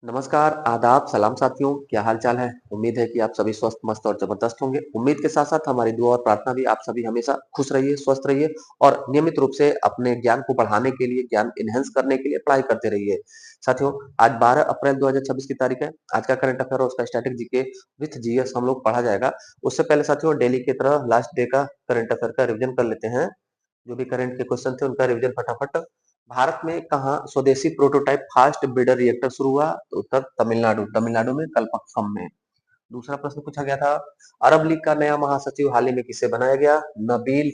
नमस्कार, आदाब, सलाम साथियों, क्या हाल-चाल है? उम्मीद है कि आप सभी स्वस्थ, मस्त और ज़बरदस्त होंगे। उम्मीद के साथ-साथ हमारी दुआ और प्रार्थना भी आप सभी हमेशा खुश रहिए, स्वस्थ रहिए और नियमित रूप से अपने ज्ञान को बढ़ाने के लिए, ज्ञान एनहांस करने के लिए पढ़ाई करते रहिए। साथियों, आज 12 अप्रैल 2026 की तारीख है। आज का करंट अफेयर और उसका स्टैटिक जीके विथ जीएस हम लोग पढ़ा जाएगा। उससे पहले साथियों डेली की तरह लास्ट डे का करंट अफेयर का रिवीजन कर लेते हैं। जो भी करंट के क्वेश्चन थे उनका रिवीजन फटाफट। भारत में कहाँ स्वदेशी प्रोटोटाइप फास्ट ब्रीडर रिएक्टर शुरू हुआ? तो उत्तर तमिलनाडु, तमिलनाडु में कल्पक्कम में। दूसरा प्रश्न पूछा गया था, अरब लीग का नया महासचिव हाल ही में किसे बनाया गया? नबील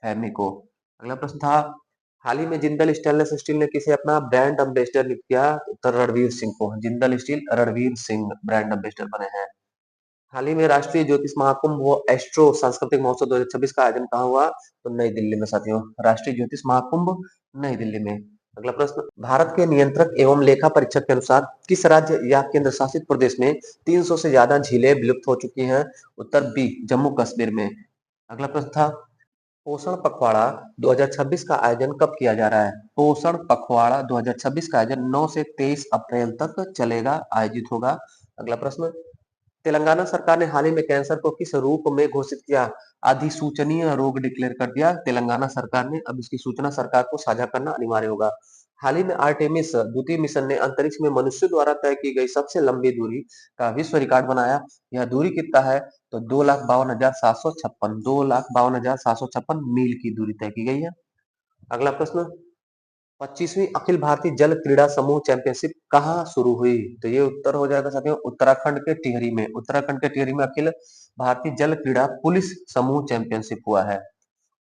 फहमी को। अगला प्रश्न था, हाल ही में जिंदल स्टेनलेस स्टील ने किसे अपना ब्रांड एम्बेसडर नियुक्त किया? उत्तर रणवीर सिंह को। Jindal steel Ranveer Singh brand ambassador बने हैं। हाल ही में राष्ट्रीय ज्योतिष महाकुंभ व एस्ट्रो सांस्कृतिक महोत्सव 2026 का आयोजन कहाँ हुआ? तो नई दिल्ली में साथियों। राष्ट्रीय ज्योतिष महाकुंभ नई दिल्ली में। अगला प्रश्न, भारत के नियंत्रक एवं लेखा परीक्षक के अनुसार किस राज्य या केंद्र शासित प्रदेश में 300 से ज्यादा झीलें विलुप्त हो चुकी हैं? उत्तर बी, जम्मू कश्मीर में। अगला प्रश्न था, पोषण पखवाड़ा 2026 का आयोजन कब किया जा रहा है? पोषण पखवाड़ा 2026 का आयोजन 9 से 23 अप्रैल तक चलेगा, आयोजित होगा। अगला प्रश्न, तेलंगाना सरकार ने हाल ही में कैंसर को किस रूप में घोषित किया? अधिसूचनीय रोग डिक्लेयर कर दिया तेलंगाना सरकार ने। अब इसकी सूचना सरकार को साझा करना अनिवार्य होगा। हाल ही में आर्टेमिस द्वितीय मिशन ने अंतरिक्ष में मनुष्य द्वारा तय की गई सबसे लंबी दूरी का विश्व रिकॉर्ड बनाया। यह दूरी कितना है? तो 2,52,756 मील की दूरी तय की गई है। अगला प्रश्न, 25वीं अखिल भारतीय जल क्रीड़ा समूह चैंपियनशिप कहाँ शुरू हुई? तो ये उत्तर हो जाएगा साथियों उत्तराखंड के टिहरी में। उत्तराखंड के टिहरी में अखिल भारतीय जल क्रीड़ा पुलिस समूह चैंपियनशिप हुआ है।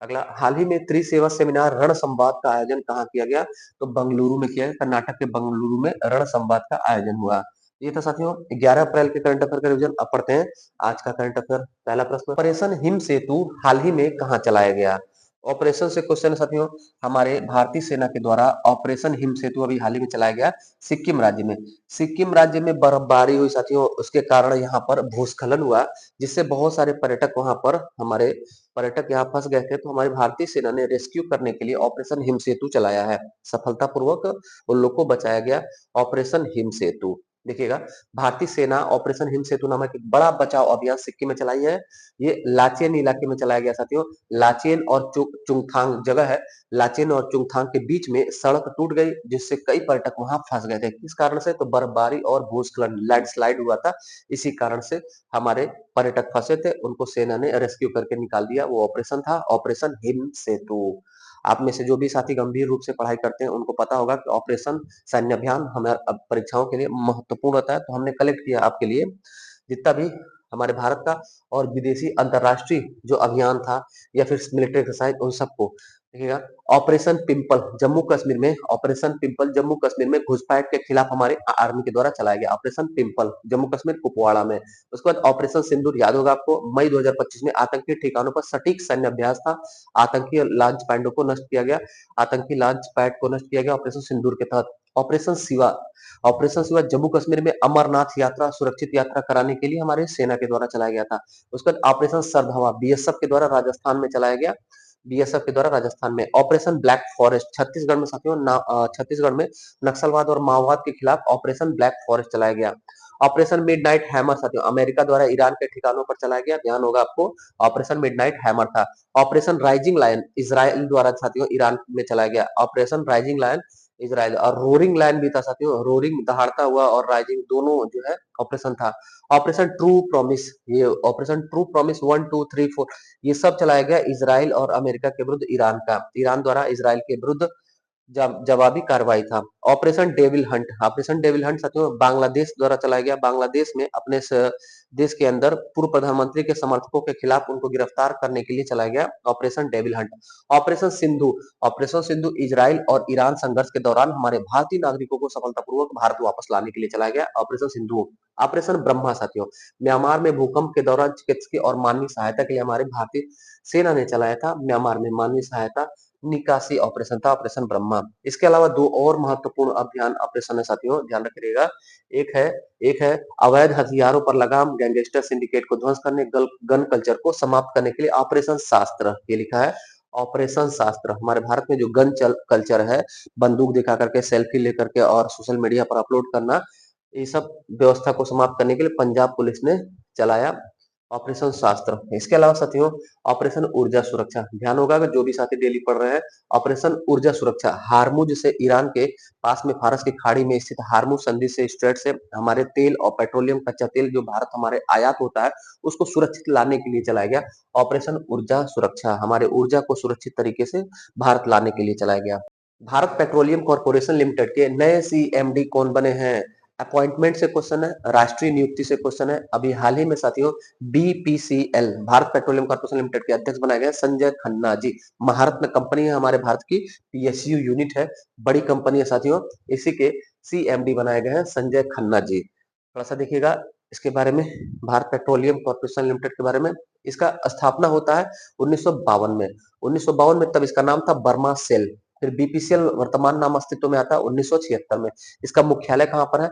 अगला, हाल ही में त्रिसेवा सेमिनार रण संवाद का आयोजन कहाँ किया गया? तो बंगलुरु में किया गया। कर्नाटक के बंगलुरु में रण संवाद का आयोजन हुआ। ये था साथियों 11 अप्रैल के करंट अफेयर का रिवीजन। अब पढ़ते हैं आज का करंट अफेयर। पहला प्रश्न, ऑपरेशन हिम सेतु हाल ही में कहाँ चलाया गया? ऑपरेशन से क्वेश्चन है साथियों। हमारे भारतीय सेना के द्वारा ऑपरेशन हिम सेतु अभी हाल ही में चलाया गया सिक्किम राज्य में। सिक्किम राज्य में बर्फबारी हुई साथियों, उसके कारण यहाँ पर भूस्खलन हुआ, जिससे बहुत सारे पर्यटक वहां पर हमारे पर्यटक यहाँ फंस गए थे। तो हमारी भारतीय सेना ने रेस्क्यू करने के लिए ऑपरेशन हिम सेतु चलाया है। सफलतापूर्वक उन लोग को बचाया गया। ऑपरेशन हिम सेतु देखिएगा, भारतीय सेना ऑपरेशन हिम सेतु नामक एक बड़ा बचाव अभियान सिक्किम में चलाई है। ये लाचेन इलाके में चलाया गया साथियों। लाचेन और चुंगथांग जगह है। लाचेन और चुंगथांग के बीच में सड़क टूट गई, जिससे कई पर्यटक वहां फंस गए थे। किस कारण से? तो बर्फबारी और भूस्खलन लैंडस्लाइड हुआ था, इसी कारण से हमारे पर्यटक फंसे थे, उनको सेना ने रेस्क्यू करके निकाल दिया। वो ऑपरेशन था ऑपरेशन हिम सेतु। आप में से जो भी साथी गंभीर रूप से पढ़ाई करते हैं उनको पता होगा कि ऑपरेशन सैन्य अभियान हमारे परीक्षाओं के लिए महत्वपूर्ण होता है। तो हमने कलेक्ट किया आपके लिए जितना भी हमारे भारत का और विदेशी अंतरराष्ट्रीय जो अभियान था या फिर मिलिट्री एक्सरसाइज, उन सबको देखिएगा। ऑपरेशन पिंपल जम्मू कश्मीर में, ऑपरेशन पिंपल जम्मू कश्मीर में घुसपैठ के खिलाफ हमारे आर्मी के द्वारा चलाया गया ऑपरेशन पिंपल जम्मू कश्मीर कुपवाड़ा में। उसके बाद ऑपरेशन सिंदूर याद होगा आपको, मई 2025 में आतंकी ठिकानों पर सटीक सैन्य अभ्यास था। आतंकी लॉन्च पैडों को नष्ट किया गया, आतंकी लॉन्च पैड को नष्ट किया गया ऑपरेशन सिंदूर के तहत। ऑपरेशन शिवा, ऑपरेशन शिवा जम्मू कश्मीर में अमरनाथ यात्रा सुरक्षित यात्रा कराने के लिए हमारे सेना के द्वारा चलाया गया था। उसके बाद ऑपरेशन सरधवा बीएसएफ के द्वारा राजस्थान में चलाया गया। बीएसएफ के द्वारा राजस्थान में ऑपरेशन ब्लैक फॉरेस्ट छत्तीसगढ़ में साथियों छत्तीसगढ़ में नक्सलवाद और माओवाद के खिलाफ ऑपरेशन ब्लैक फॉरेस्ट चलाया गया। ऑपरेशन मिडनाइट हैमर साथियों अमेरिका द्वारा ईरान के ठिकानों पर चलाया गया, ध्यान होगा आपको। ऑपरेशन मिडनाइट हैमर था। ऑपरेशन राइजिंग लायन इजराइल द्वारा साथियों ईरान में चलाया गया ऑपरेशन राइजिंग लायन इजराइल। और रोरिंग लायन भी था साथियों, रोरिंग दहाड़ता हुआ और राइजिंग दोनों जो है ऑपरेशन था। ऑपरेशन ट्रू प्रॉमिस, ये ऑपरेशन ट्रू प्रॉमिस 1 2 3 4 ये सब चलाया गया इजराइल और अमेरिका के विरुद्ध ईरान का, ईरान द्वारा इजराइल के विरुद्ध जवाबी कार्रवाई था। Operation devil Hunt, operation devil Hunt साथियों बांग्लादेश द्वारा चलाया गया। बांग्लादेश में अपने देश के अंदर पूर्व प्रधानमंत्री के समर्थकों के खिलाफ उनको गिरफ्तार करने के लिए चलाया गया operation devil Hunt. Operation Sindhu, operation Sindhu Israel और ईरान संघर्ष के दौरान हमारे भारतीय नागरिकों को सफलतापूर्वक भारत वापस लाने के लिए चलाया गया ऑपरेशन सिंधु। ऑपरेशन ब्रह्मा साथियों म्यांमार में भूकंप के दौरान चिकित्सकीय और मानवीय सहायता के लिए हमारे भारतीय सेना ने चलाया था। म्यांमार में मानवीय सहायता निकासी ऑपरेशन था ऑपरेशन ब्रह्मा। इसके अलावा दो और महत्वपूर्ण अभियान ऑपरेशन है साथियों, ध्यान रखिएगा। एक है एक है अवैध हथियारों पर लगाम, गैंगस्टर सिंडिकेट को ध्वंस करने, गन कल्चर को समाप्त करने के लिए ऑपरेशन शास्त्र, ये लिखा है ऑपरेशन शास्त्र हमारे भारत में जो गन कल्चर है, बंदूक दिखा करके सेल्फी लेकर के और सोशल मीडिया पर अपलोड करना, ये सब व्यवस्था को समाप्त करने के लिए पंजाब पुलिस ने चलाया ऑपरेशन शास्त्र। इसके अलावा साथियों ऑपरेशन ऊर्जा सुरक्षा, ध्यान होगा कि जो भी साथी डेली पढ़ रहे हैं, ऑपरेशन ऊर्जा सुरक्षा हार्मुज से ईरान के पास में फारस की खाड़ी में स्थित हार्मुज संधि से स्ट्रेट से हमारे तेल और पेट्रोलियम कच्चा तेल जो भारत हमारे आयात होता है उसको सुरक्षित लाने के लिए चलाया गया ऑपरेशन ऊर्जा सुरक्षा, हमारे ऊर्जा को सुरक्षित तरीके से भारत लाने के लिए चलाया गया। भारत पेट्रोलियम कॉर्पोरेशन लिमिटेड के नए सीएमडी कौन बने हैं? अपॉइंटमेंट से क्वेश्चन है, राष्ट्रीय नियुक्ति से क्वेश्चन है। अभी हाल ही में साथियों BPCL Bharat petroleum corporation limited के अध्यक्ष बनाए गए संजय खन्ना जी। महारत्न कंपनी है हमारे भारत की, पीएसयू यूनिट है, बड़ी कंपनी है साथियों। इसी के सीएमडी बनाए गए हैं संजय खन्ना जी। थोड़ा सा देखिएगा इसके बारे में, भारत पेट्रोलियम कॉर्पोरेशन लिमिटेड के बारे में। इसका स्थापना होता है 1952 में। 1952 में तब इसका नाम था बर्मा सेल। फिर बीपीसीएल वर्तमान नाम अस्तित्व में आता है 1976 में। इसका मुख्यालय कहाँ पर है?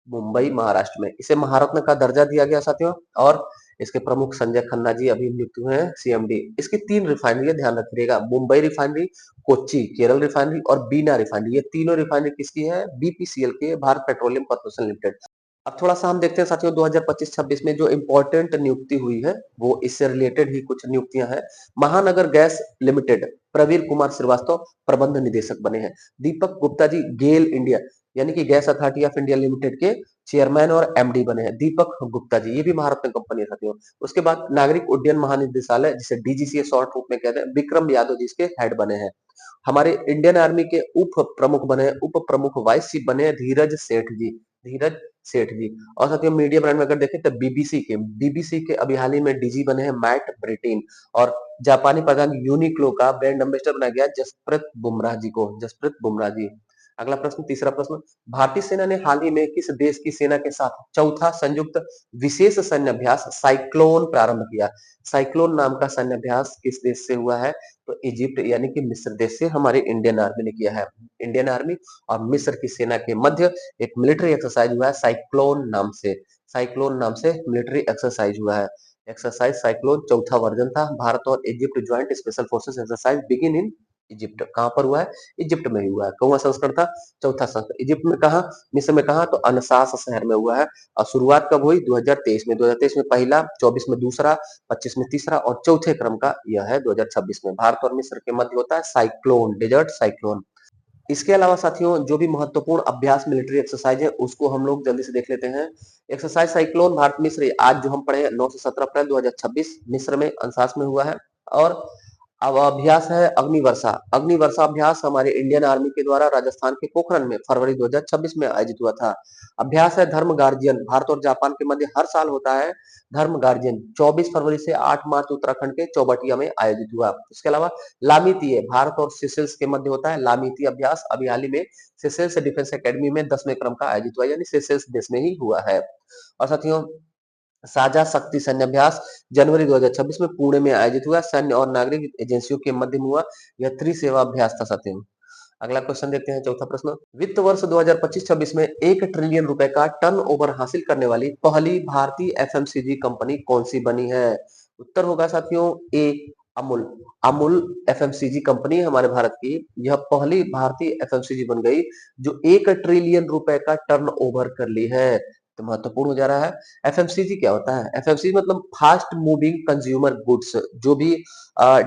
मुंबई महाराष्ट्र में। इसे महारत्न का दर्जा दिया गया साथियों। और इसके प्रमुख संजय खन्ना जी अभी नियुक्त हुए हैं सीएमडी। इसकी 3 रिफाइनरी है, ध्यान रखिएगा, मुंबई रिफाइनरी, कोच्चि केरल रिफाइनरी और बीना रिफाइनरी। ये तीनों रिफाइनरी किसकी है? बीपीसीएल की है, भारत पेट्रोलियम कॉर्पोरेशन लिमिटेड। अब थोड़ा सा हम देखते हैं साथियों 2025-26 में जो इम्पोर्टेंट नियुक्ति हुई है वो इससे रिलेटेड ही कुछ नियुक्तियां हैं। महानगर गैस लिमिटेड प्रवीर कुमार श्रीवास्तव प्रबंध निदेशक बने हैं। दीपक गुप्ता जी गेल इंडिया यानी कि gas authority of India limited के चेयरमैन और एमडी बने हैं, दीपक गुप्ता जी। ये भी महारत्न कंपनी है साथियों। उसके बाद नागरिक उड्डयन महानिदेशालय जिसे डीजीसीए शॉर्ट रूप में कहते हैं, विक्रम यादव जी इसके हेड बने हैं। हमारे इंडियन आर्मी के उप प्रमुख बने हैं, उप प्रमुख वाइस चीफ बने हैं धीरज सेठ जी, धीरज सेठ जी। और साथियों मीडिया ब्रांड में अगर देखें तो बीबीसी के अभी हाल ही में डीजी बने हैं मैट ब्रिटेन। और जापानी प्रधान यूनिक्लो का ब्रांड एम्बेसडर बनाया गया जसप्रीत बुमराह जी को, जसप्रीत बुमराह जी। अगला प्रश्न, तीसरा प्रश्न, भारतीय सेना ने हाल ही में किस देश की सेना के साथ चौथा संयुक्त विशेष सैन्य अभ्यास साइक्लोन प्रारंभ किया? साइक्लोन नाम का सैन्य अभ्यास किस देश से हुआ है? तो इजिप्ट यानी कि मिस्र देश से हमारी इंडियन आर्मी ने किया है। इंडियन आर्मी और मिस्र की सेना के मध्य एक मिलिट्री एक्सरसाइज हुआ है साइक्लोन नाम से, साइक्लोन नाम से मिलिट्री एक्सरसाइज हुआ है। एक्सरसाइज साइक्लोन चौथा वर्जन था। भारत और Egypt joint special forces exercise begin in Egypt. कहां पर हुआ है? इजिप्ट में ही हुआ है। कौन संस्करण था? चौथा संस्करण। इजिप्ट में कहा, मिस्र में कहा? तो अनसास शहर में हुआ है। और शुरुआत कब हुई? 2023 में। 2023 में पहला, 24 में दूसरा, 25 में तीसरा और चौथे क्रम का यह है 2026 में। भारत और मिस्र के मध्य होता है साइक्लोन, डेजर्ट साइक्लोन। इसके अलावा साथियों जो भी महत्वपूर्ण अभ्यास मिलिट्री एक्सरसाइज है उसको हम लोग जल्दी से देख लेते हैं। एक्सरसाइज साइक्लोन भारत मिस्र आज जो हम पढ़े 9 से 17 अप्रैल 2026 मिस्र में अंसास में हुआ है। और अब अभ्यास है अग्निवर्षा। अग्निवर्षा अभ्यास हमारे इंडियन आर्मी के द्वारा राजस्थान के पोखरण में फरवरी 2026 में आयोजित हुआ था। अभ्यास है धर्म गार्जियन, भारत और जापान के मध्य हर साल होता है धर्म गार्जियन, 24 फरवरी से 8 मार्च उत्तराखंड के चौबटिया में आयोजित हुआ। इसके अलावा लामीतीय भारत और सेशेल्स के मध्य होता है लामीतीय अभ्यास, अभी हाल ही में सेशेल्स डिफेंस एकेडमी में 10वें क्रम का आयोजित हुआ, यानी सेशेल्स देश में ही हुआ है। और साथियों साझा शक्ति सैन्य अभ्यास जनवरी 2026 में पुणे में आयोजित हुआ, सैन्य और नागरिक एजेंसियों के मध्य में हुआ। यह त्रिसेवा अभ्यास था साथियों। अगला क्वेश्चन देखते हैं, चौथा प्रश्न, वित्त वर्ष 2025-26 में 1 ट्रिलियन रुपए का टर्नओवर हासिल करने वाली पहली भारतीय एफएमसीजी कंपनी कौन सी बनी है? उत्तर होगा साथियों ए अमूल। अमूल एफएमसीजी कंपनी है हमारे भारत की, यह पहली भारतीय एफएमसीजी बन गई जो 1 ट्रिलियन रुपए का टर्नओवर कर ली है। तो महत्वपूर्ण हो जा रहा है। एफएमसीजी क्या होता है? एफएमसीजी मतलब फास्ट मूविंग कंज्यूमर गुड्स, जो भी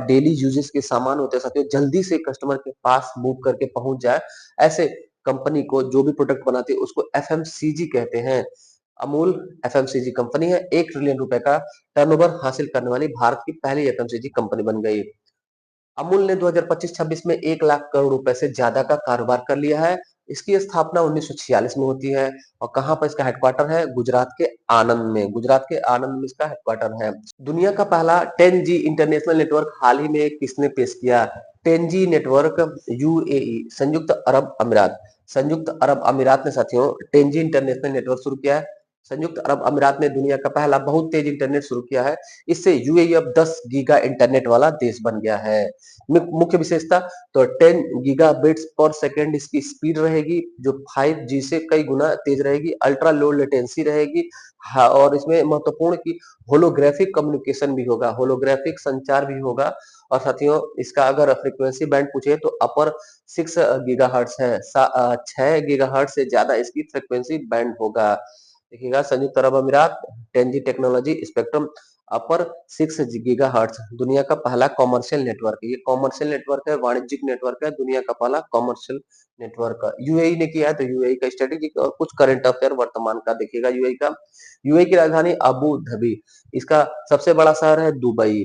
डेली यूजेस के सामान होते हैं साथियों, जल्दी से कस्टमर के पास मूव करके पहुंच जाए, ऐसे कंपनी को जो भी प्रोडक्ट बनाती है उसको एफएमसीजी कहते हैं। अमूल एफएमसीजी कंपनी है, 1 ट्रिलियन रुपए का टर्नओवर हासिल करने वाली भारत की पहली एफएमसीजी कंपनी बन गई। अमूल ने 2025-26 में 1 लाख करोड़ रुपए से ज्यादा का कारोबार कर लिया है। इसकी स्थापना 1946 में होती है। और कहां पर इसका हेडक्वार्टर है? गुजरात के आनंद में, गुजरात के आनंद में इसका हेडक्वार्टर है। दुनिया का पहला 10G इंटरनेशनल नेटवर्क हाल ही में किसने पेश किया? 10G नेटवर्क यूएई संयुक्त अरब अमीरात, संयुक्त अरब अमीरात ने साथियों 10G इंटरनेशनल नेटवर्क शुरू किया है। संयुक्त अरब अमीरात ने दुनिया का पहला बहुत तेज इंटरनेट शुरू किया है। इससे यूएई अब 10 गीगा इंटरनेट वाला देश बन गया है। मुख्य विशेषता तो 10 गीगाबिट्स पर सेकंड इसकी स्पीड रहेगी, जो 5G से कई गुना तेज रहेगी। अल्ट्रा लो लेटेंसी रहेगी। हाँ, और इसमें महत्वपूर्ण कि होलोग्राफिक कम्युनिकेशन भी होगा, होलोग्राफिक संचार भी होगा। और साथियों, इसका अगर फ्रीक्वेंसी बैंड पूछे तो अपर 6 गीगाहर्ट्ज है। 6 गीगाहर्ट्ज से ज्यादा इसकी फ्रीक्वेंसी बैंड होगा। देखिएगा, संयुक्त अरब अमीरात 10G टेक्नोलॉजी स्पेक्ट्रम अपर 6 गीगाहर्ट्ज दुनिया का पहला कॉमर्शियल नेटवर्क है। ये कॉमर्शियल नेटवर्क है, वाणिज्यिक नेटवर्क है, दुनिया का पहला कॉमर्शियल नेटवर्क। यूएई ने किया है, तो यूएई का स्ट्रेटेजिक और कुछ करंट अफेयर वर्तमान का देखिएगा यूएई का। यूएई की राजधानी अबू धाबी, इसका सबसे बड़ा शहर है दुबई।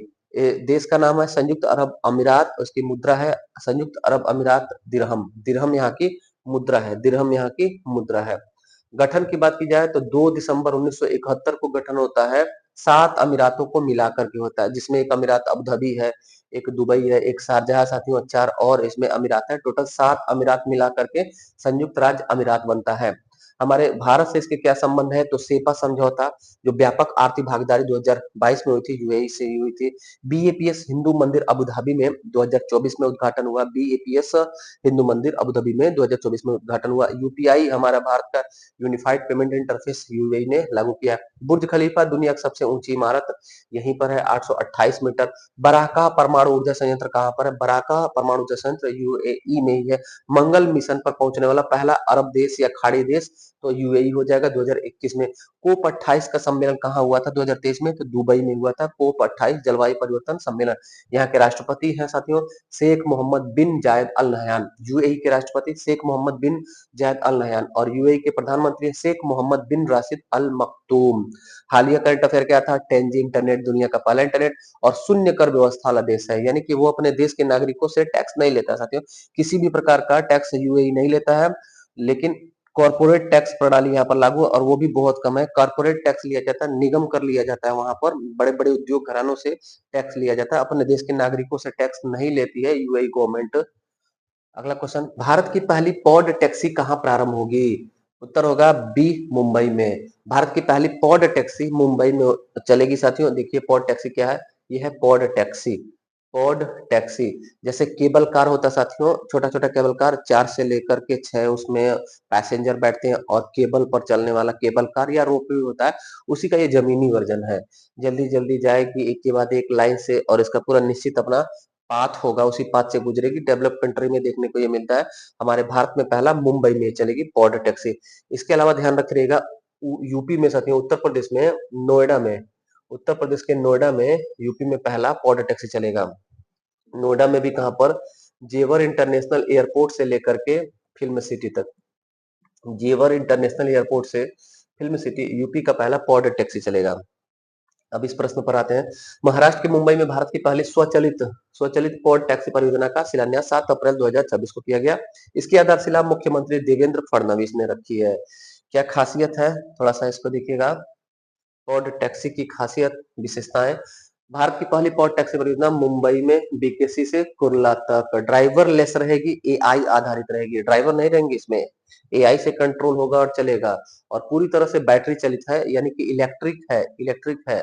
देश का नाम है संयुक्त अरब अमीरात, उसकी मुद्रा है संयुक्त अरब अमीरात दिरहम। दिरहम यहाँ की मुद्रा है, दिरहम यहाँ की मुद्रा है। गठन की बात की जाए तो 2 दिसंबर 1971 को गठन होता है। 7 अमीरातों को मिलाकर के होता है, जिसमें एक अमीरात अबू धाबी है, एक दुबई है, एक शारजाह, साथियों 4 और इसमें अमीरात है। टोटल 7 अमीरात मिला करके संयुक्त राज्य अमीरात बनता है। हमारे भारत से इसके क्या संबंध है, तो सेपा समझौता, जो व्यापक आर्थिक भागीदारी 2022 में हुई थी, यूएई से हुई थी। बीएपीएस हिंदू मंदिर अबू धाबी में 2024 में उद्घाटन हुआ। बीएपीएस हिंदू मंदिर अबू धाबी में 2024 में उद्घाटन हुआ। यूपीआई हमारा भारत का यूनिफाइड पेमेंट इंटरफेस यूएई ने लागू किया। बुर्ज खलीफा दुनिया की सबसे ऊंची इमारत यहीं पर है, 828 मीटर। बराका परमाणु ऊर्जा संयंत्र कहां पर है? बराका परमाणु ऊर्जा संयंत्र यूएई में ही है। मंगल मिशन पर पहुंचने वाला पहला अरब देश या खाड़ी देश तो यूएई हो जाएगा 2021 में। कोप 28 का सम्मेलन कहां हुआ था 2023 में? तो दुबई में हुआ था कोप 28 जलवायु परिवर्तन सम्मेलन। यहाँ के राष्ट्रपति हैं साथियों शेख मोहम्मद बिन जायद अल नहयान। यूएई के राष्ट्रपति शेख मोहम्मद बिन जायद अल नहयान और यूएई के प्रधानमंत्री शेख मोहम्मद बिन राशिद अल मक्तूम। हालिया करंट अफेयर क्या था? 10G इंटरनेट दुनिया का पहला इंटरनेट और शून्य कर व्यवस्था वाला देश है, यानी कि वो अपने देश के नागरिकों से टैक्स नहीं लेता साथियों, किसी भी प्रकार का टैक्स यूएई नहीं लेता है। लेकिन कॉर्पोरेट टैक्स प्रणाली यहाँ पर लागू है और वो भी बहुत कम है। कॉर्पोरेट टैक्स लिया जाता है, निगम कर लिया जाता है, वहां पर बड़े बड़े उद्योग घरानों से टैक्स लिया जाता है, अपने देश के नागरिकों से टैक्स नहीं लेती है यूएई गवर्नमेंट। अगला क्वेश्चन, भारत की पहली पॉड टैक्सी कहाँ प्रारंभ होगी? उत्तर होगा बी, मुंबई में। भारत की पहली पॉड टैक्सी मुंबई में चलेगी साथियों। देखिए पॉड टैक्सी क्या है, ये है पॉड टैक्सी। पॉड टैक्सी जैसे केबल कार होता है साथियों, छोटा छोटा केबल कार 4 से लेकर के 6 उसमें पैसेंजर बैठते हैं और केबल पर चलने वाला केबल कार या रोपवे होता है, उसी का ये जमीनी वर्जन है। जल्दी जल्दी जाएगी एक के बाद एक लाइन से और इसका पूरा निश्चित अपना पाथ होगा, उसी पाथ से गुजरेगी। डेवलप कंट्री में देखने को ये मिलता है, हमारे भारत में पहला मुंबई में चलेगी पॉड टैक्सी। इसके अलावा ध्यान रखिएगा यूपी में साथियों, उत्तर प्रदेश में नोएडा में, उत्तर प्रदेश के नोएडा में यूपी में पहला पॉड टैक्सी चलेगा। नोएडा में भी कहां पर? जेवर इंटरनेशनल एयरपोर्ट से लेकर के फिल्म सिटी तक, जेवर इंटरनेशनल एयरपोर्ट से फिल्म सिटी यूपी का पहला पॉड टैक्सी चलेगा। अब इस प्रश्न पर आते हैं, महाराष्ट्र के मुंबई में भारत की पहली स्वचालित स्वचालित पॉड टैक्सी परियोजना का शिलान्यास 7 अप्रैल 2026 को किया गया। इसकी आधारशिला मुख्यमंत्री देवेंद्र फडणवीस ने रखी है। क्या खासियत है, थोड़ा सा इसको देखिएगा। पॉड टैक्सी की खासियत विशेषताएं, भारत की पहली पॉड टैक्सी परियोजना मुंबई में बीकेसी से कुर्ला तक ड्राइवर लेस रहेगी, एआई आधारित रहेगी। ड्राइवर नहीं रहेंगे इसमें, एआई से कंट्रोल होगा और चलेगा और पूरी तरह से बैटरी चलित है, यानी कि इलेक्ट्रिक है, इलेक्ट्रिक है।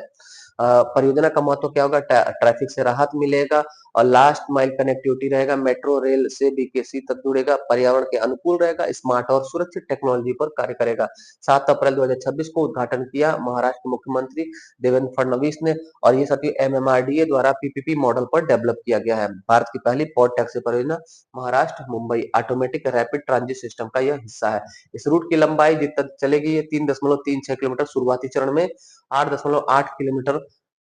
परियोजना का महत्व क्या होगा? ट्रैफिक से राहत मिलेगा और लास्ट माइल कनेक्टिविटी रहेगा, मेट्रो रेल से बीकेसी तक जुड़ेगा, पर्यावरण के अनुकूल रहेगा, स्मार्ट और सुरक्षित टेक्नोलॉजी पर कार्य करेगा। 7 अप्रैल 2026 को उद्घाटन किया महाराष्ट्र के मुख्यमंत्री देवेंद्र फडणवीस ने और ये सभी एमएमआरडीए द्वारा पीपीपी मॉडल पर डेवलप किया गया है। भारत की पहली पॉड टैक्सी परियोजना Maharashtra Mumbai automatic rapid transit system का यह हिस्सा है। इस रूट की लंबाई जितना चलेगी ये 3.36 किलोमीटर शुरुआती चरण में, 8.8 किलोमीटर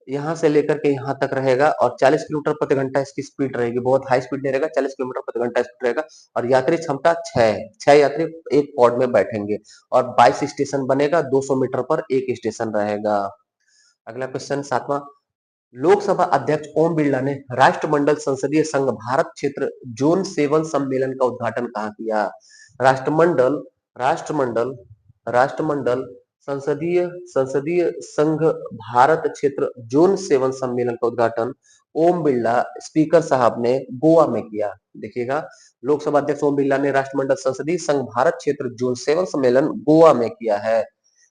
यहाँ से लेकर के यहाँ तक रहेगा और 40 किलोमीटर प्रति घंटा इसकी स्पीड रहेगी। बहुत हाई स्पीड नहीं रहेगा, 40 किलोमीटर प्रति घंटा स्पीड रहेगा और यात्री क्षमता 6 यात्री एक पॉड में बैठेंगे और 22 स्टेशन बनेगा, 200 मीटर पर एक स्टेशन रहेगा। अगला क्वेश्चन 7वां, लोकसभा अध्यक्ष ओम बिरला ने राष्ट्रमंडल संसदीय संघ भारत क्षेत्र जोन 7 सम्मेलन का उद्घाटन कहाँ किया? राष्ट्रमंडल राष्ट्रमंडल राष्ट्रमंडल संसदीय संसदीय संघ भारत क्षेत्र जोन 7 सम्मेलन का उद्घाटन ओम बिरला स्पीकर साहब ने गोवा में किया। देखिएगा, लोकसभा अध्यक्ष ओम बिरला ने राष्ट्रमंडल संसदीय संघ भारत क्षेत्र जोन 7 सम्मेलन गोवा में किया है।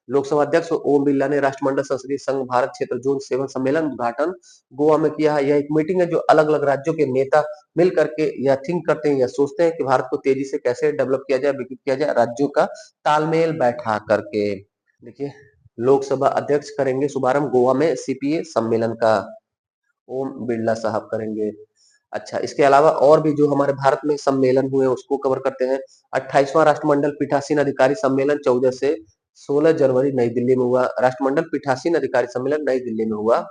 लोकसभा अध्यक्ष ओम बिरला ने राष्ट्रमंडल संसदीय संघ भारत क्षेत्र जोन 7 सम्मेलन उद्घाटन गोवा में किया है। यह एक मीटिंग है जो अलग-अलग राज्यों के नेता मिल करके या थिंक करते हैं या सोचते हैं कि भारत को तेजी से कैसे डेवलप किया जाए, विकसित किया जाए, राज्यों का तालमेल बैठा करके। देखिए, लोकसभा अध्यक्ष करेंगे शुभारंभ गोवा में सीपीए सम्मेलन का, ओम बिरला साहब करेंगे। अच्छा, इसके अलावा और भी जो हमारे भारत में सम्मेलन हुए उसको कवर करते हैं। 28वां राष्ट्रमंडल पीठासीन अधिकारी सम्मेलन 14 से 16 जनवरी नई दिल्ली में हुआ। राष्ट्रमंडल पीठासीन अधिकारी सम्मेलन नई दिल्ली में हुआ।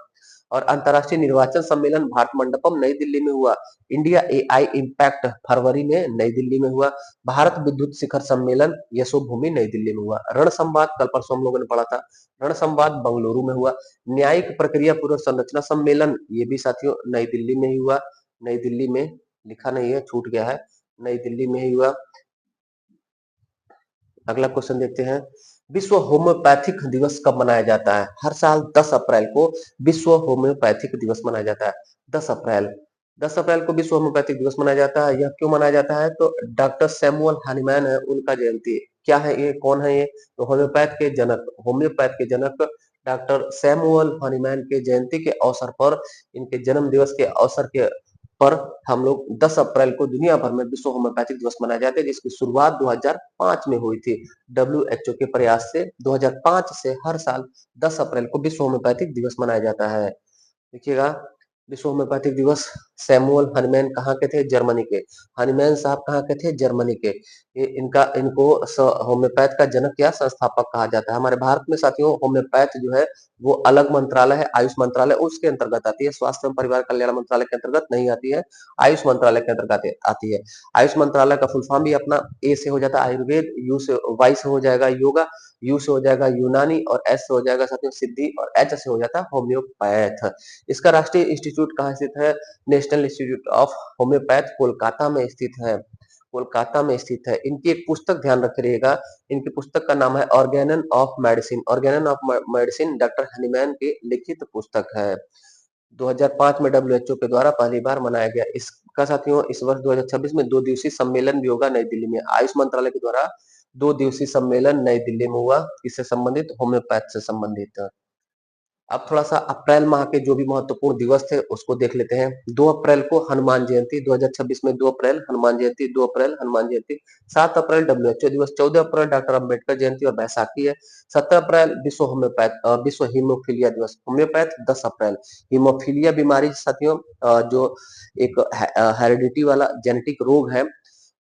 और अंतर्राष्ट्रीय निर्वाचन सम्मेलन भारत मंडपम नई दिल्ली में हुआ। इंडिया एआई इम्पैक्ट फरवरी में नई दिल्ली में हुआ। भारत विद्युत शिखर सम्मेलन यशोभूमि नई दिल्ली में हुआ। रण संवाद कल परसों हम लोगों ने पढ़ा था, रण संवाद बंगलुरु में हुआ। न्यायिक प्रक्रिया पूर्व संरचना सम्मेलन ये भी साथियों नई दिल्ली में ही हुआ। नई दिल्ली में लिखा नहीं है, छूट गया है, नई दिल्ली में ही हुआ। अगला क्वेश्चन देखते हैं, विश्व होम्योपैथिक दिवस कब मनाया जाता है? हर साल 10 अप्रैल को विश्व होम्योपैथिक दिवस मनाया जाता है। 10 अप्रैल 10 अप्रैल को विश्व होम्योपैथिक दिवस मनाया जाता है। यह क्यों मनाया जाता है? तो डॉक्टर सैमुअल हनीमैन है, उनका जयंती। क्या है ये, कौन है ये? तो होम्योपैथ के जनक डॉक्टर सैमुअल हनीमैन के जयंती के अवसर पर, इनके जन्म दिवस के अवसर के पर हम लोग 10 अप्रैल को दुनिया भर में विश्व होम्योपैथिक दिवस मनाए जाते हैं, जिसकी शुरुआत 2005 में हुई थी। डब्ल्यूएचओ के प्रयास से 2005 से हर साल 10 अप्रैल को विश्व होम्योपैथिक दिवस मनाया जाता है। देखिएगा, विश्व होम्योपैथिक दिवस, सैमुअल हनीमैन कहाँ के थे? जर्मनी के। हनीमैन साहब कहाँ के थे? जर्मनी के। ये इनको होम्योपैथ का जनक या संस्थापक कहा जाता है। हमारे भारत में साथियों होम्योपैथ जो है वो अलग मंत्रालय है, आयुष मंत्रालय, उसके अंतर्गत आती है। स्वास्थ्य एवं परिवार कल्याण मंत्रालय के अंतर्गत नहीं आती है, आयुष मंत्रालय के अंतर्गत आती है। आयुष मंत्रालय का फुल फॉर्म भी अपना ए से हो जाता है आयुर्वेद, यू से वाई से हो जाएगा योगा, यू से हो जाएगा यूनानी और एस से हो जाएगा साथियों सिद्धि और एच से हो जाता है होम्योपैथ। इसका राष्ट्रीय इंस्टीट्यूट कहाँ स्थित है? National institute of homeopath Kolkata में स्थित है। कोलकाता में स्थित है। इनकी एक पुस्तक ध्यान रखिएगा, इनकी पुस्तक का नाम है Organon of medicine. Organon of medicine doctor Hahnemann की लिखित पुस्तक है। 2005 में डब्ल्यूएचओ के द्वारा पहली बार मनाया गया। इसका साथियों इस वर्ष 2026 में 2 दिवसीय सम्मेलन भी होगा नई दिल्ली में। आयुष मंत्रालय के द्वारा 2 दिवसीय सम्मेलन नई दिल्ली में हुआ, किससे संबंधित? होम्योपैथ से संबंधित। अब थोड़ा-सा अप्रैल माह के जो भी महत्वपूर्ण दिवस थे उसको देख लेते हैं। 2 अप्रैल को हनुमान जयंती, 2026 में 2 अप्रैल हनुमान जयंती, 2 अप्रैल हनुमान जयंती। 7 अप्रैल डब्ल्यूएचओ दिवस, 14 अप्रैल डॉक्टर अंबेडकर जयंती और बैसाखी है। 17 अप्रैल विश्व हीमोफीलिया दिवस। होम्योपैथ 10 अप्रैल। हीमोफीलिया बीमारी साथियों जो एक हेरिडिटी वाला जेनेटिक रोग है,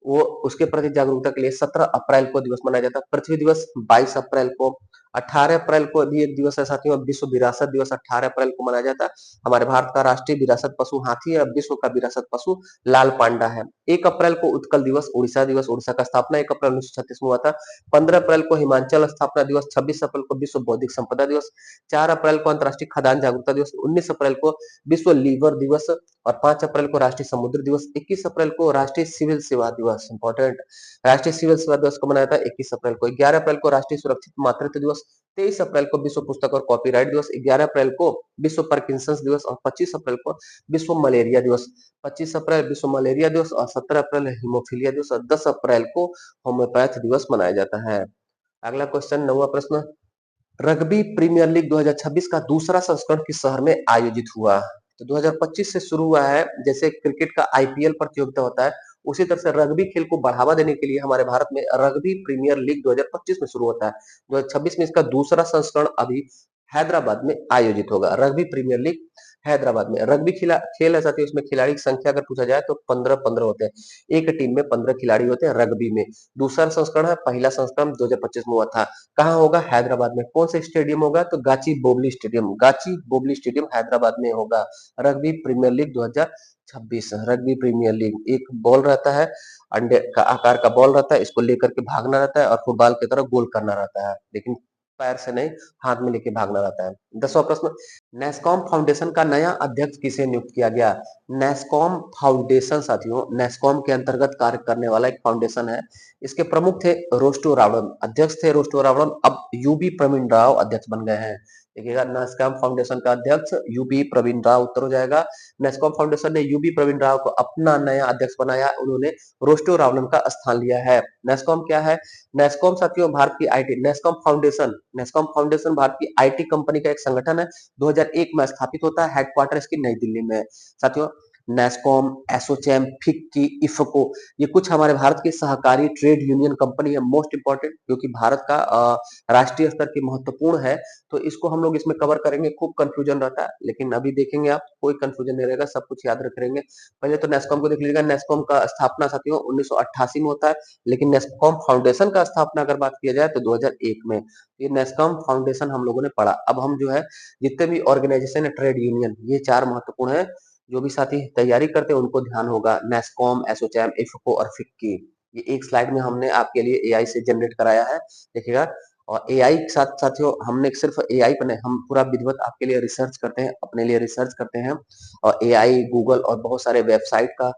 वो उसके प्रति जागरूकता के लिए 17 अप्रैल को दिवस मनाया जाता है। पृथ्वी दिवस 22 अप्रैल को। 18 अप्रैल को भी एक दिवस है साथियों, विश्व विरासत दिवस 18 अप्रैल को मनाया जाता है। हमारे भारत का राष्ट्रीय विरासत पशु हाथी है, विश्व का विरासत पशु लाल पांडा है। 1 अप्रैल को उत्कल दिवस, उड़ीसा दिवस, उड़ीसा का स्थापना 1 अप्रैल 1936 में हुआ था। 15 अप्रैल को हिमाचल स्थापना दिवस, 26 अप्रैल को विश्व बौद्धिक संपदा दिवस, 4 अप्रैल को अंतर्राष्ट्रीय खदान जागरूकता दिवस, 19 अप्रैल को विश्व लीवर दिवस और 5 अप्रैल को राष्ट्रीय समुद्र दिवस, 21 अप्रैल को राष्ट्रीय सिविल सेवा दिवस, इंपॉर्टेंट, राष्ट्रीय सिविल सेवा दिवस को मनाया था 21 अप्रैल को। 11 अप्रैल को राष्ट्रीय सुरक्षित मातृत्व दिवस, 23 अप्रैल को विश्व पुस्तक और कॉपीराइट दिवस, 11 अप्रैल को विश्व पार्किंसंस दिवस और 25 अप्रैल को विश्व मलेरिया दिवस। 25 अप्रैल विश्व मलेरिया दिवस और 17 अप्रैल हीमोफीलिया दिवस और 10 अप्रैल को होम्योपैथ दिवस मनाया जाता है। अगला क्वेश्चन, 9वां प्रश्न, रग्बी प्रीमियर लीग 2026 का दूसरा संस्करण किस शहर में आयोजित हुआ? तो 2025 से शुरू हुआ है। जैसे क्रिकेट का आईपीएल प्रतियोगिता होता है, उसी तरह से रग्बी खेल को बढ़ावा देने के लिए हमारे भारत में रग्बी प्रीमियर लीग 2025 में शुरू होता है। 2026 में इसका दूसरा संस्करण अभी हैदराबाद में आयोजित होगा। रग्बी प्रीमियर लीग हैदराबाद में। रग्बी खेल है साथियों, इसमें खिलाड़ी की संख्या अगर पूछा जाए तो 15-15 होते हैं। एक टीम में 15 खिलाड़ी होते हैं रग्बी में। दूसरा संस्करण है, पहला संस्करण 2025 में हुआ था। कहाँ होगा? हैदराबाद में। कौन से स्टेडियम होगा? तो गाची बोबली स्टेडियम। गाची बोबली स्टेडियम हैदराबाद में होगा। Rugby premier league 2026। Rugby premier league, एक बॉल रहता है, अंडे का आकार का बॉल रहता है, इसको लेकर के भागना रहता है और फुटबॉल की तरह गोल करना रहता है, लेकिन पैर से नहीं, हाथ में लेके भागना रहता है। 10वां प्रश्न, नेस्कॉम फाउंडेशन का नया अध्यक्ष किसे नियुक्त किया गया? नेस्कॉम फाउंडेशन साथियों, नेस्कॉम के अंतर्गत कार्य करने वाला एक फाउंडेशन है। इसके प्रमुख थे रोस्टो रावणन, अध्यक्ष थे रोस्टो रावणन, अब यूबी प्रवीण राव अध्यक्ष बन गए हैं। देखिएगा, नास्कॉम फाउंडेशन का अध्यक्ष यूबी प्रवीण राव उत्तर हो जाएगा। नास्कॉम फाउंडेशन ने यूबी प्रवीण राव को अपना नया अध्यक्ष बनाया, उन्होंने रोस्टो रावलन का स्थान लिया है। नास्कॉम क्या है? नास्कॉम साथियों भारत की आईटी नास्कॉम फाउंडेशन भारत की आईटी कंपनी का एक संगठन है। 2001 में स्थापित होता है, हेडक्वार्टर इसकी नई दिल्ली में है। साथियों, नास्कॉम, एसोचैम, फिक्की, इफको, ये कुछ हमारे भारत की सहकारी ट्रेड यूनियन कंपनी है, मोस्ट इंपॉर्टेंट, क्योंकि भारत का राष्ट्रीय स्तर की महत्वपूर्ण है, तो इसको हम लोग इसमें कवर करेंगे। खूब कंफ्यूजन रहता है, लेकिन अभी देखेंगे आप, कोई कंफ्यूजन नहीं रहेगा, सब कुछ याद रख रहेंगे। पहले तो नेस्कॉम को देख लीजिएगा। नेस्कॉम का स्थापना साथियों 1988 में होता है, लेकिन नेस्कॉम फाउंडेशन का स्थापना अगर बात किया जाए तो 2001 में। ये नेस्कॉम फाउंडेशन हम लोगों ने पढ़ा। अब हम जो है जितने भी ऑर्गेनाइजेशन है, ट्रेड यूनियन, ये चार महत्वपूर्ण है। जो भी साथी तैयारी करते हैं उनको ध्यान होगा, नेस्कॉम, एसोचैम, इफको और फिक्की। ये एक स्लाइड में हमने आपके लिए एआई से जनरेट कराया है, देखिएगा। और एआई के साथ साथियों हमने सिर्फ एआई पर नहीं, हम पूरा विधिवत आपके लिए रिसर्च करते हैं, अपने लिए रिसर्च करते हैं, और एआई, गूगल और बहुत सारे वेबसाइट का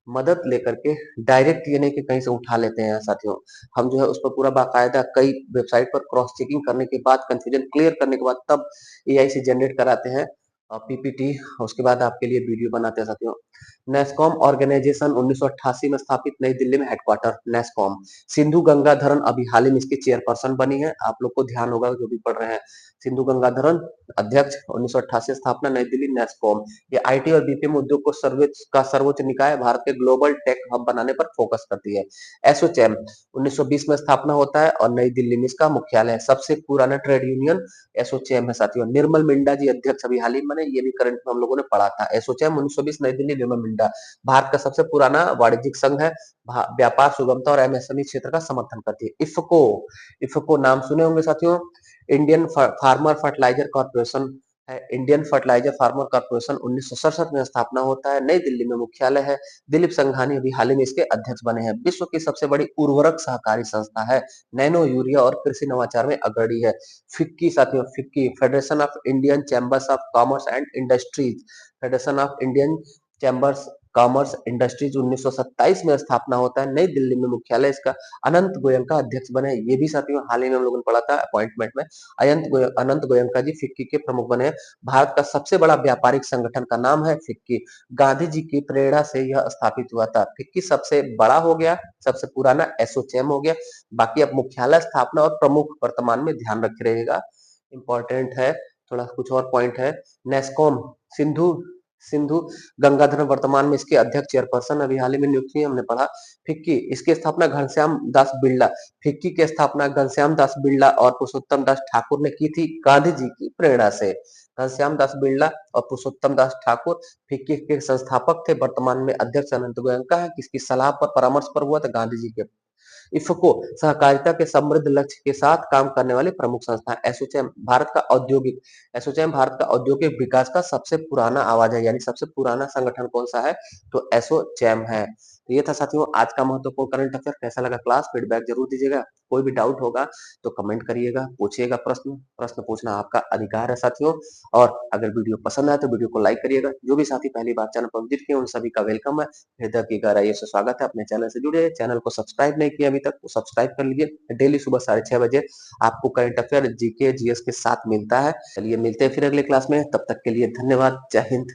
मदद लेकर के डायरेक्ट ये नहीं कि कहीं से उठा लेते हैं साथियों। हम जो है उस पर पूरा बाकायदा कई वेबसाइट पर क्रॉस चेकिंग करने के बाद, कंफ्यूजन क्लियर करने के बाद तब एआई से जनरेट कराते हैं पीपीटी, उसके बाद आपके लिए वीडियो बनाते हैं साथियों। नेस्कॉम ऑर्गेनाइजेशन 1988 में स्थापित, नई दिल्ली में हेडक्वार्टर नेस्कॉम। सिंधु गंगाधरन अभी हाल ही में इसकी चेयरपर्सन बनी है, आप लोग को ध्यान होगा जो भी पढ़ रहे हैं। सिंधु गंगाधरन अध्यक्ष, 1988 स्थापना, नई दिल्ली, नेस्कॉम। ये आईटी और बीपीएम उद्योग को सर्वोच्च निकाय, भारत के ग्लोबल टेक हब बनाने पर फोकस करती है। एसोचैम 1920 में स्थापना होता है और नई दिल्ली में इसका मुख्यालय है। सबसे पुराना ट्रेड यूनियन एसोचैम है साथियों। निर्मल मिंडा जी अध्यक्ष अभी हाल ही में, ये भी करंट में हम लोगों ने पढ़ा था। एसोचैम 1920, नई दिल्ली, निर्मल मिंडा। भारत का सबसे पुराना वाणिज्यिक संघ है, व्यापार सुगमता और एमएसएमई क्षेत्र का समर्थन करती है। इफको, इफको नाम सुने होंगे साथियों, इंडियन फार्मर फर्टिलाइजर कॉर्पोरेशन है। इंडियन फर्टिलाइजर फार्मर कॉर्पोरेशन 1967 में स्थापना होता है, नई दिल्ली में मुख्यालय है। दिलीप संघानी अभी हाल ही में इसके अध्यक्ष बने हैं। विश्व की सबसे बड़ी उर्वरक सहकारी संस्था है, नैनो यूरिया और कृषि नवाचार में अग्रणी है। फिक्की साथियों, FICCI federation of Indian chambers of commerce and industries, federation of Indian chambers commerce industries 1927 में स्थापना होता है, नई दिल्ली में मुख्यालय इसका। अनंत गोयंका अध्यक्ष बने, ये भी साथियों हाल ही में हम लोगों ने पढ़ा था अपॉइंटमेंट में। अनंत गोयंका जी फिक्की के प्रमुख बने। भारत का सबसे बड़ा व्यापारिक संगठन का नाम है फिक्की, गांधी जी की प्रेरणा से यह स्थापित हुआ था। फिक्की सबसे बड़ा हो गया, सबसे पुराना एसोचैम हो गया। बाकी अब मुख्यालय, स्थापना और प्रमुख वर्तमान में ध्यान रखे रहेगा, इंपॉर्टेंट है। थोड़ा कुछ और पॉइंट है। नेस्कॉम, सिंधु सिंधु गंगाधर वर्तमान में इसके अध्यक्ष, चेयरपर्सन अभी हाल ही में नियुक्त हुई, हमने पढ़ा। फिक्की, इसकी स्थापना घनश्याम दास बिरला, फिक्की की स्थापना घनश्याम दास बिरला और पुरुषोत्तम दास ठाकुर ने की थी, गांधी जी की प्रेरणा से। घनश्याम दास बिरला और पुरुषोत्तम दास ठाकुर फिक्की के संस्थापक थे। वर्तमान में अध्यक्ष अनंत गोयंका है, किसकी सलाह पर, परामर्श पर हुआ था, गांधी जी के। इफको, सहकारिता के समृद्ध लक्ष्य के साथ काम करने वाली प्रमुख संस्था है। एसोचैम भारत का औद्योगिक विकास का सबसे पुराना आवाज है, यानी सबसे पुराना संगठन कौन सा है, तो एसोचैम है। तो ये था साथियों आज का महत्वपूर्ण करंट अफेयर। कैसा लगा क्लास, फीडबैक जरूर दीजिएगा। कोई भी डाउट होगा तो कमेंट करिएगा, पूछिएगा, प्रश्न प्रश्न पूछना आपका अधिकार है साथियों। और अगर वीडियो पसंद आए तो वीडियो को लाइक करिएगा। जो भी साथी पहली बार चैनल पर विजिट किए उन सभी का वेलकम है, हृदय की गहराइयों से स्वागत है। अपने चैनल से जुड़े, चैनल को सब्सक्राइब नहीं किया अभी तक तो सब्सक्राइब कर लीजिए। डेली सुबह 6:30 बजे आपको करंट अफेयर, जीके, जीएस के साथ मिलता है। चलिए मिलते हैं फिर अगले क्लास में, तब तक के लिए धन्यवाद। जय हिंद।